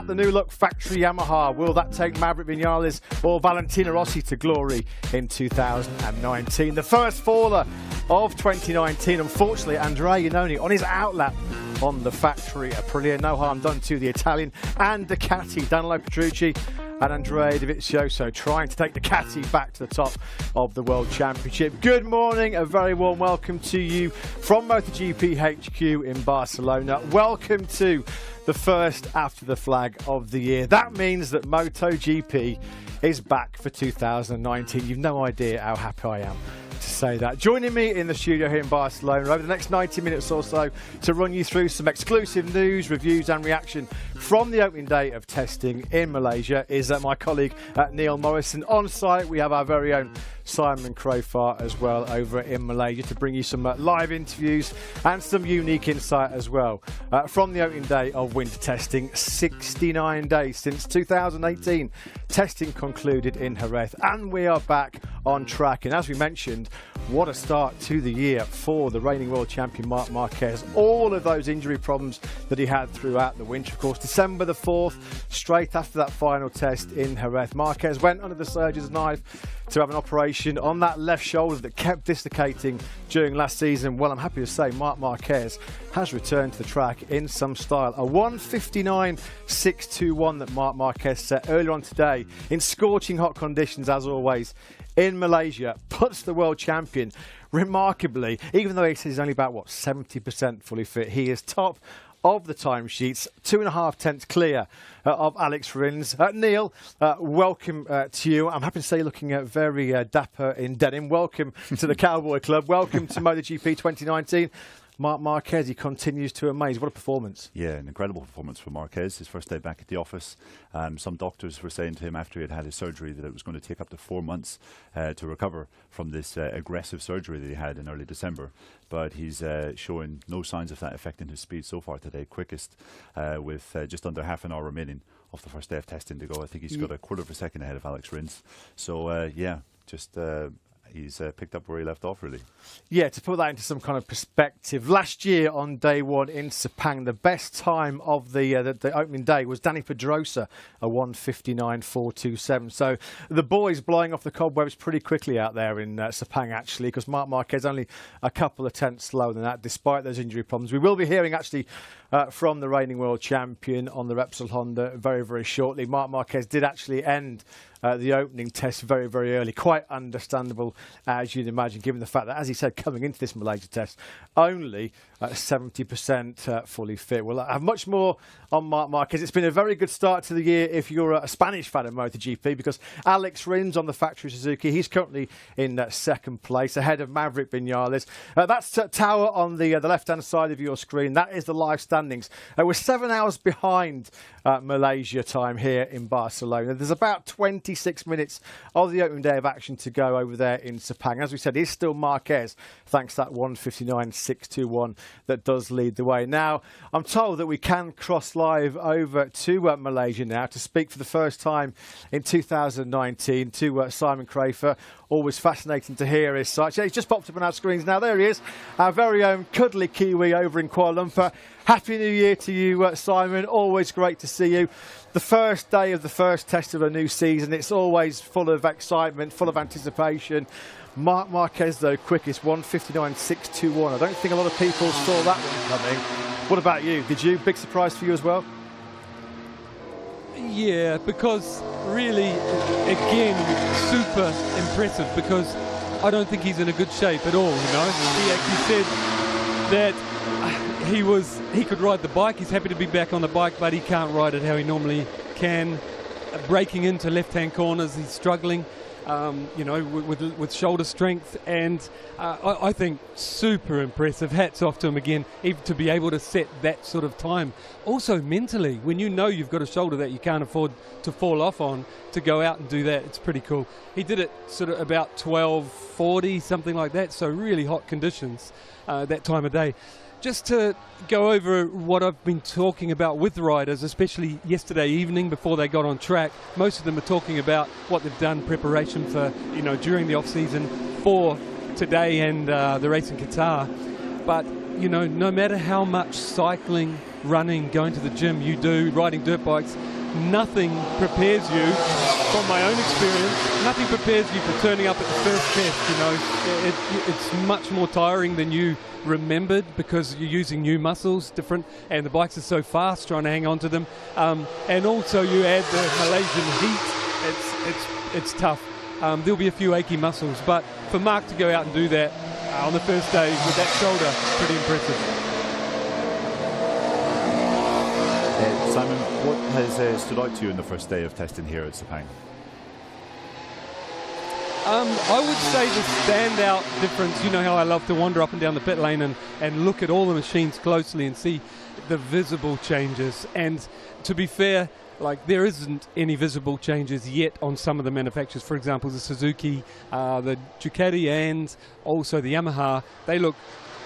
The new look factory Yamaha, will that take Maverick Vinales or Valentino Rossi to glory in 2019? The first faller of 2019, unfortunately, Andrea Iannone on his outlap on the factory Aprilia. No harm done to the Italian and Ducati. Danilo Petrucci and Andrea Dovizioso trying to take Ducati back to the top of the World Championship. Good morning, a very warm welcome to you from MotoGP HQ in Barcelona. Welcome to the first after the flag of the year. That means that MotoGP is back for 2019. You've no idea how happy I am to say that. Joining me in the studio here in Barcelona over the next 90 minutes or so to run you through some exclusive news, reviews and reaction from the opening day of testing in Malaysia is my colleague Neil Morrison. On site we have our very own Simon Crowfar as well over in Malaysia to bring you some live interviews and some unique insight as well from the opening day of winter testing. 69 days since 2018 testing concluded in Jerez and we are back on track, and as we mentioned, what a start to the year for the reigning world champion Marc Marquez. All of those injury problems that he had throughout the winter. Of course, December the 4th, straight after that final test in Jerez, Marquez went under the surgeon's knife to have an operation on that left shoulder that kept dislocating during last season. Well, I'm happy to say Marc Marquez has returned to the track in some style. A 1:59.621 that Marc Marquez set earlier on today in scorching hot conditions, as always, in Malaysia, puts the world champion remarkably, even though he says he's only about, 70% fully fit, he is top of the timesheets, 2.5 tenths clear of Alex Rins. Neil, welcome to you. I'm happy to say you're looking very dapper in denim. Welcome to the Cowboy Club. Welcome to MotoGP 2019. Marc Marquez, he continues to amaze. What a performance. Yeah, an incredible performance for Marquez. His first day back at the office. Some doctors were saying to him after he had had his surgery that it was going to take up to 4 months to recover from this aggressive surgery that he had in early December. But he's showing no signs of that affecting his speed so far today. Quickest with just under half an hour remaining of the first day of testing to go. I think he's got a quarter of a second ahead of Alex Rins. So, yeah, just... he's picked up where he left off, really. Yeah, to put that into some kind of perspective, last year on day one in Sepang, the best time of the opening day was Dani Pedrosa, a 1:59.427. So the boys blowing off the cobwebs pretty quickly out there in Sepang, actually, because Marc Marquez only a couple of tenths slower than that, despite those injury problems. We will be hearing, actually, from the reigning world champion on the Repsol Honda very, very shortly. Marc Marquez did actually end the opening test very, very early. Quite understandable, as you'd imagine, given the fact that, as he said, coming into this Malaysia test, only 70% fully fit. We'll have much more on Marc Marquez. It's been a very good start to the year if you're a Spanish fan of MotoGP, because Alex Rins on the factory Suzuki, he's currently in second place, ahead of Maverick Vinales. That's Tower on the left-hand side of your screen. That is the live standings. We're 7 hours behind Malaysia time here in Barcelona. There's about 26 minutes of the opening day of action to go over there in Sepang. As we said, it's still Marquez, thanks to that 1:59.621 that does lead the way. Now, I'm told that we can cross live over to Malaysia now to speak for the first time in 2019 to Simon Crowfar. Always fascinating to hear as such. He's just popped up on our screens now. There he is, our very own cuddly Kiwi over in Kuala Lumpur. Happy New Year to you, Simon. Always great to see you. The first day of the first test of a new season. It's always full of excitement, full of anticipation. Marc Marquez, though, quickest, 1:59.621. I don't think a lot of people saw that one coming. What about you? Did you? Big surprise for you as well? Yeah, because really, again, super impressive, because I don't think he's in a good shape at all, you know. He actually said that he could ride the bike. He's happy to be back on the bike, but he can't ride it how he normally can. Breaking into left-hand corners, he's struggling. You know, with shoulder strength, and I think super impressive. Hats off to him again, even to be able to set that sort of time. Also mentally, when you know you've got a shoulder that you can't afford to fall off on, to go out and do that, it's pretty cool. He did it sort of about 12:40, something like that, so really hot conditions that time of day. Just to go over what I've been talking about with riders, especially yesterday evening before they got on track, most of them are talking about what they've done preparation for, you know, during the off-season for today and the race in Qatar. But, you know, no matter how much cycling running, going to the gym, you do, riding dirt bikes, nothing prepares you, from my own experience, nothing prepares you for turning up at the first test, you know. It's much more tiring than you remembered because you're using new muscles, different, and the bikes are so fast trying to hang on to them. And also you add the Malaysian heat, it's tough. There'll be a few achy muscles, but for Mark to go out and do that on the first day with that shoulder, pretty impressive. Simon, what has stood out to you in the first day of testing here at Sepang? I would say the standout difference, you know how I love to wander up and down the pit lane and look at all the machines closely and see the visible changes. And to be fair, like there isn't any visible changes yet on some of the manufacturers. For example, the Suzuki, the Ducati and also the Yamaha, they look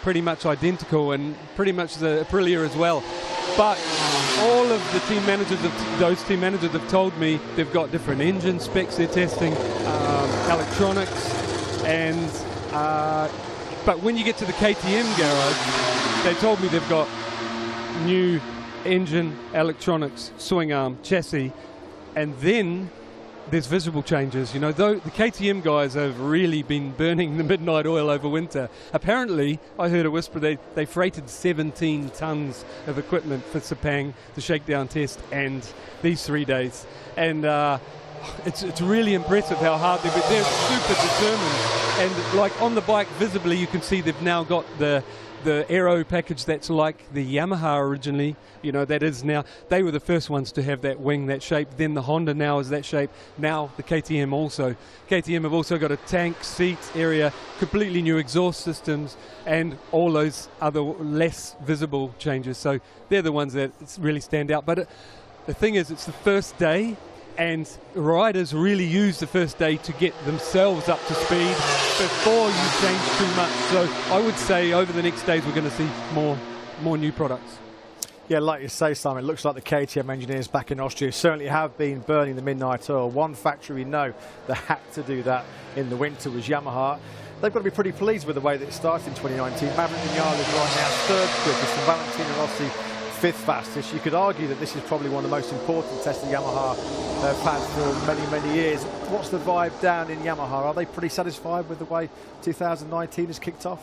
pretty much identical and pretty much the Aprilia as well. But all of the team managers, those team managers have told me they've got different engine specs they're testing, electronics, and but when you get to the KTM garage, they told me they've got new engine, electronics, swing arm, chassis, and then there's visible changes. You know, though the KTM guys have really been burning the midnight oil over winter. Apparently, I heard a whisper they freighted 17 tons of equipment for Sepang, the shakedown test, and these 3 days. And it's really impressive how hard they're super determined. And like on the bike, visibly, you can see they've now got the aero package that's like the Yamaha originally, you know, that is now, they were the first ones to have that wing, that shape, then the Honda now is that shape, now the KTM also. KTM have also got a tank, seat area, completely new exhaust systems, and all those other less visible changes. So they're the ones that really stand out. But the thing is, it's the first day, and riders really use the first day to get themselves up to speed before you change too much. So I would say over the next days we're going to see more new products. Yeah, like you say, Simon, it looks like the KTM engineers back in Austria certainly have been burning the midnight oil. One factory we know that had to do that in the winter was Yamaha. They've got to be pretty pleased with the way that it started in 2019. Maverick Vinales is right now third quickest, and Valentino Rossi fifth fastest. You could argue that this is probably one of the most important tests that Yamaha have had for many, many years. What's the vibe down in Yamaha? Are they pretty satisfied with the way 2019 has kicked off?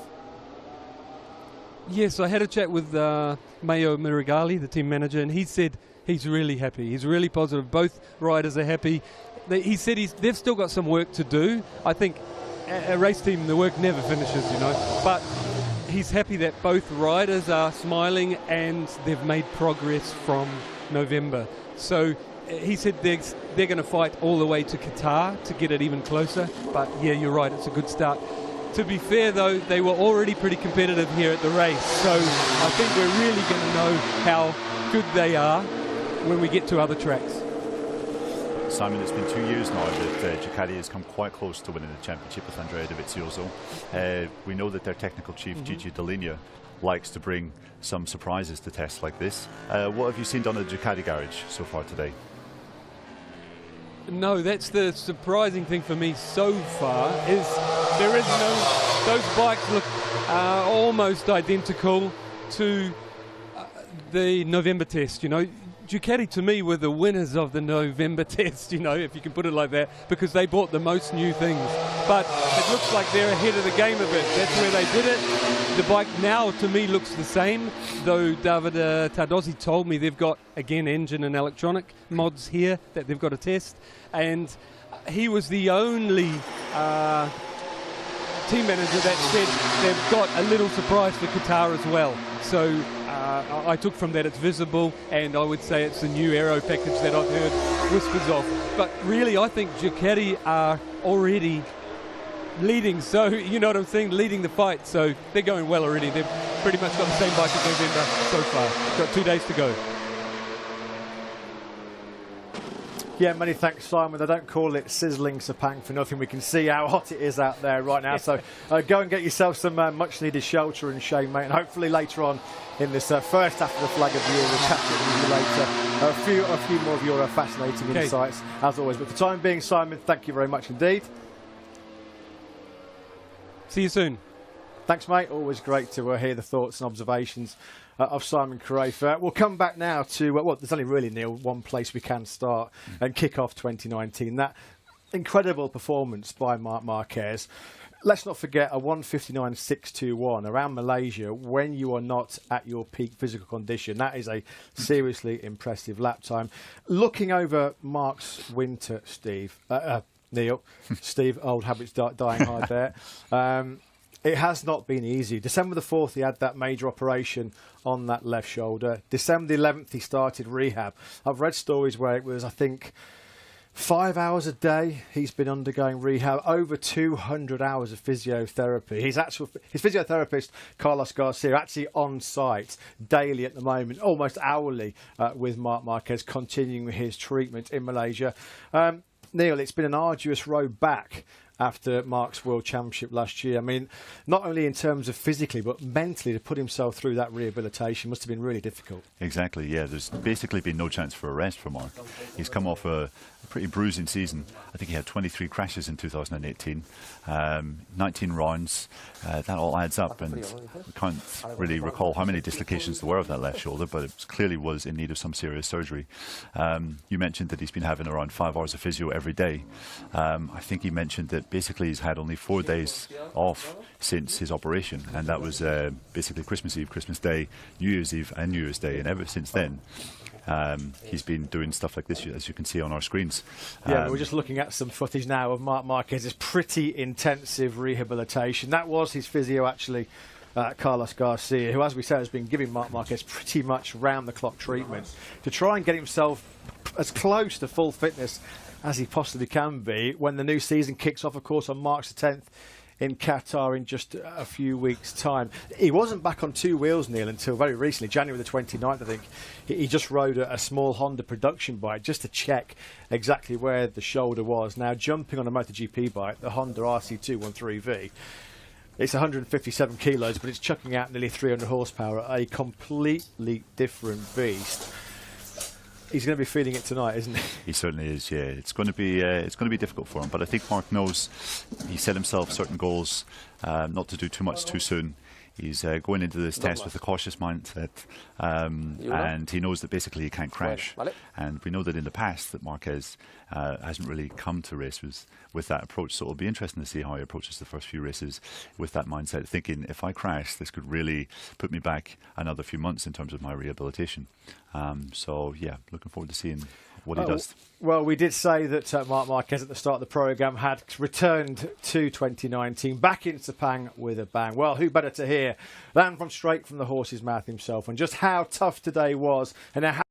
Yes, I had a chat with Mayo Mirigali, the team manager, and he said he's really happy. He's really positive. Both riders are happy. He said they've still got some work to do. I think a race team, the work never finishes, you know. But he's happy that both riders are smiling and they've made progress from November. So he said they're going to fight all the way to Qatar to get it even closer. But yeah, you're right, it's a good start. To be fair, though, they were already pretty competitive here at the race, so I think we're really going to know how good they are when we get to other tracks. Simon, it's been 2 years now that Ducati has come quite close to winning the championship with Andrea Dovizioso. We know that their technical chief, Gigi Dall'Igna, likes to bring some surprises to tests like this. What have you seen done at the Ducati garage so far today? No, that's the surprising thing for me so far, is there is no, those bikes look almost identical to the November test, you know. Ducati to me were the winners of the November test, you know, if you can put it like that, because they bought the most new things. But it looks like they're ahead of the game a bit. That's where they did it. The bike now to me looks the same, though David Tardozzi told me they've got, again, engine and electronic mods here that they've got to test. And he was the only team manager that said they've got a little surprise for Qatar as well. So I took from that it's visible, and I would say it's the new aero package that I've heard whispers of. But really, I think Ducati are already leading, so you know what I'm saying, leading the fight. So they're going well already. They've pretty much got the same bike as November so far. Got 2 days to go. Yeah, many thanks, Simon. They don't call it sizzling Sepang for nothing. We can see how hot it is out there right now. So go and get yourself some much-needed shelter and shade, mate. And hopefully later on in this first half of the Flag of the Year, we'll catch up with you later. A few more of your fascinating insights, as always. But for the time being, Simon, thank you very much indeed. See you soon. Thanks, mate. Always great to hear the thoughts and observations of Simon Carafa. We'll come back now to, well, there's only really, Neil, one place we can start and kick off 2019. That incredible performance by Marc Marquez. Let's not forget a 1:59.621 around Malaysia when you are not at your peak physical condition. That is a seriously impressive lap time. Looking over Marc's winter, Neil, Steve, old habits dying hard there. It has not been easy. December the 4th, he had that major operation on that left shoulder. December the 11th, he started rehab. I've read stories where it was, I think, 5 hours a day he's been undergoing rehab, over 200 hours of physiotherapy. His physiotherapist, Carlos Garcia, actually on site daily at the moment, almost hourly, with Marc Marquez, continuing his treatment in Malaysia. Neil, it's been an arduous road back after Marc's World Championship last year. I mean, not only in terms of physically, but mentally, to put himself through that rehabilitation must have been really difficult. Exactly, yeah. There's basically been no chance for a rest for Marc. He's come off a pretty bruising season. I think he had 23 crashes in 2018, 19 rounds. That all adds up, and I can't really recall how many dislocations there were of that left shoulder, but it clearly was in need of some serious surgery. You mentioned that he's been having around 5 hours of physio every day. I think he mentioned that basically he's had only 4 days off since his operation, and that was basically Christmas Eve, Christmas Day, New Year's Eve and New Year's Day, and ever since then he's been doing stuff like this, as you can see on our screens. Yeah, we're just looking at some footage now of Marc Marquez's pretty intensive rehabilitation. That was his physio, actually, Carlos Garcia, who, as we said, has been giving Marc Marquez pretty much round-the-clock treatment to try and get himself as close to full fitness as he possibly can be when the new season kicks off, of course, on March the 10th in Qatar in just a few weeks' time. He wasn't back on two wheels, Neil, until very recently, January the 29th, I think. He just rode a small Honda production bike just to check exactly where the shoulder was. Now, jumping on a MotoGP bike, the Honda RC213V, it's 157 kilos, but it's chucking out nearly 300 horsepower, a completely different beast. He's going to be feeling it tonight, isn't he? He certainly is. Yeah, it's going to be difficult for him. But I think Marc knows he set himself certain goals, not to do too much too soon. He's going into this test with a cautious mindset, and he knows that basically he can't crash. And we know that in the past that Marquez hasn't really come to races with that approach. So it'll be interesting to see how he approaches the first few races with that mindset, thinking if I crash, this could really put me back another few months in terms of my rehabilitation. So yeah, looking forward to seeing what he does. Well, we did say that Marc Marquez at the start of the programme had returned to 2019, back in Sepang with a bang. Well, who better to hear than straight from the horse's mouth himself, and just how tough today was, and how